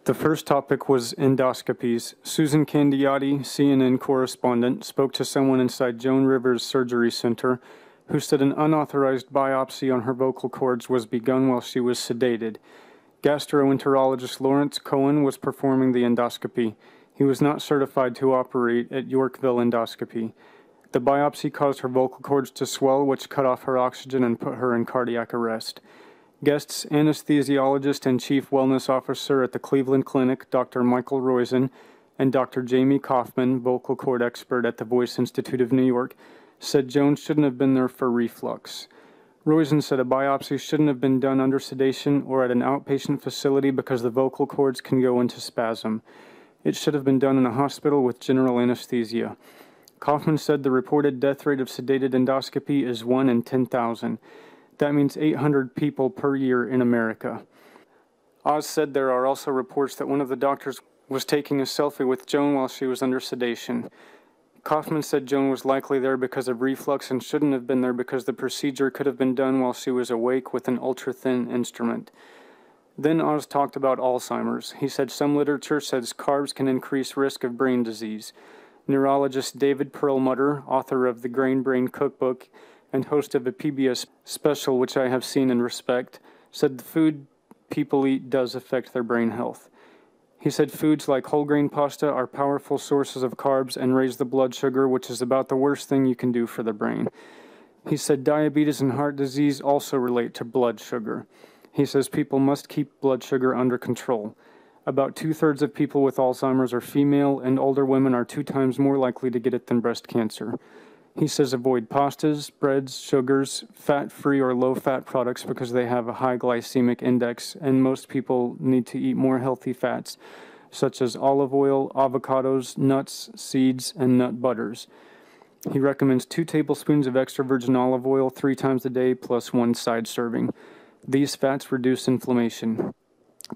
The first topic was endoscopies. Susan Candiotti, CNN correspondent, spoke to someone inside Joan Rivers Surgery Center who said an unauthorized biopsy on her vocal cords was begun while she was sedated. Gastroenterologist Lawrence Cohen was performing the endoscopy. He was not certified to operate at Yorkville Endoscopy. The biopsy caused her vocal cords to swell, which cut off her oxygen and put her in cardiac arrest. Guests, anesthesiologist and chief wellness officer at the Cleveland Clinic, Dr. Michael Roizen, and Dr. Jamie Koufman, vocal cord expert at the Voice Institute of New York, said Joan shouldn't have been there for reflux. Roizen said a biopsy shouldn't have been done under sedation or at an outpatient facility because the vocal cords can go into spasm. It should have been done in a hospital with general anesthesia. Koufman said the reported death rate of sedated endoscopy is 1 in 10,000. That means 800 people per year in America. Oz said there are also reports that one of the doctors was taking a selfie with Joan while she was under sedation. Koufman said Joan was likely there because of reflux and shouldn't have been there because the procedure could have been done while she was awake with an ultra-thin instrument. Then Oz talked about Alzheimer's. He said some literature says carbs can increase risk of brain disease. Neurologist David Perlmutter, author of the Grain Brain Cookbook and host of a PBS special which I have seen and respect, said the food people eat does affect their brain health. He said foods like whole grain pasta are powerful sources of carbs and raise the blood sugar, which is about the worst thing you can do for the brain. He said diabetes and heart disease also relate to blood sugar. He says people must keep blood sugar under control. About 2/3 of people with Alzheimer's are female, and older women are 2 times more likely to get it than breast cancer. He says avoid pastas, breads, sugars, fat-free or low-fat products because they have a high glycemic index, and most people need to eat more healthy fats, such as olive oil, avocados, nuts, seeds, and nut butters. He recommends 2 tablespoons of extra virgin olive oil 3 times a day plus 1 side serving. These fats reduce inflammation.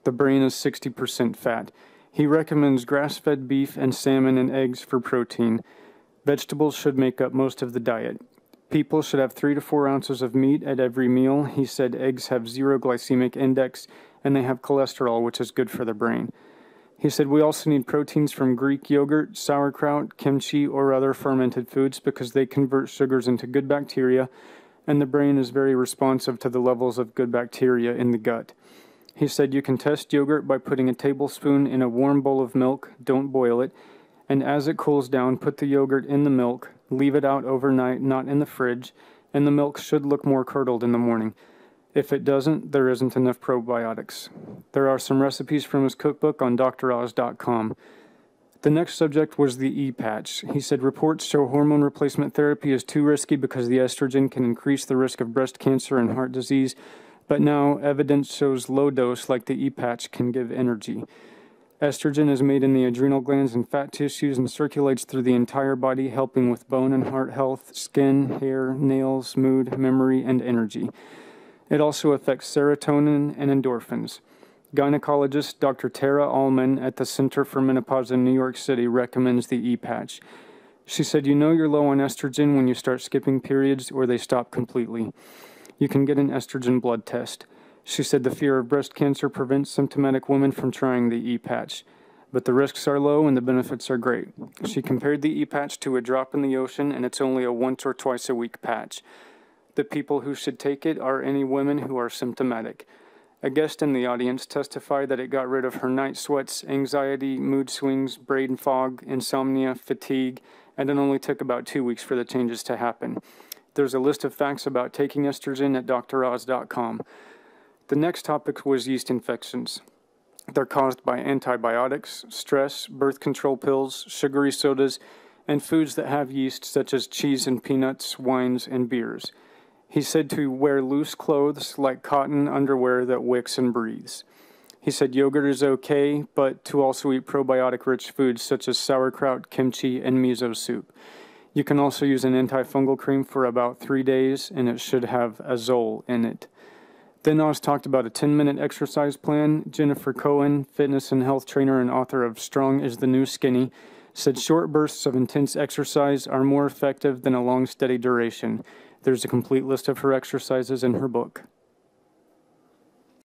The brain is 60% fat. He recommends grass-fed beef and salmon and eggs for protein. Vegetables should make up most of the diet. People should have 3 to 4 ounces of meat at every meal. He said eggs have 0 glycemic index and they have cholesterol, which is good for the brain. He said we also need proteins from Greek yogurt, sauerkraut, kimchi, or other fermented foods because they convert sugars into good bacteria, and the brain is very responsive to the levels of good bacteria in the gut. He said you can test yogurt by putting a tablespoon in a warm bowl of milk, don't boil it, and as it cools down, put the yogurt in the milk, leave it out overnight, not in the fridge, and the milk should look more curdled in the morning. If it doesn't, there isn't enough probiotics. There are some recipes from his cookbook on droz.com. The next subject was the E-patch. He said reports show hormone replacement therapy is too risky because the estrogen can increase the risk of breast cancer and heart disease, but now evidence shows low dose like the E-patch can give energy. Estrogen is made in the adrenal glands and fat tissues and circulates through the entire body, helping with bone and heart health, skin, hair, nails, mood, memory, and energy. It also affects serotonin and endorphins. Gynecologist Dr. Tara Allman at the Center for Menopause in New York City recommends the E-patch. She said you know you're low on estrogen when you start skipping periods or they stop completely. You can get an estrogen blood test. She said the fear of breast cancer prevents symptomatic women from trying the E-patch, but the risks are low and the benefits are great. She compared the E-patch to a drop in the ocean, and it's only a once or twice a week patch. The people who should take it are any women who are symptomatic. A guest in the audience testified that it got rid of her night sweats, anxiety, mood swings, brain fog, insomnia, fatigue, and it only took about 2 weeks for the changes to happen. There's a list of facts about taking estrogen at droz.com. The next topic was yeast infections. They're caused by antibiotics, stress, birth control pills, sugary sodas, and foods that have yeast such as cheese and peanuts, wines, and beers. He said to wear loose clothes like cotton underwear that wicks and breathes. He said yogurt is okay, but to also eat probiotic-rich foods such as sauerkraut, kimchi, and miso soup. You can also use an antifungal cream for about 3 days, and it should have azole in it. Then Oz talked about a 10-minute exercise plan. Jennifer Cohen, fitness and health trainer and author of Strong is the New Skinny, said short bursts of intense exercise are more effective than a long, steady duration. There's a complete list of her exercises in her book.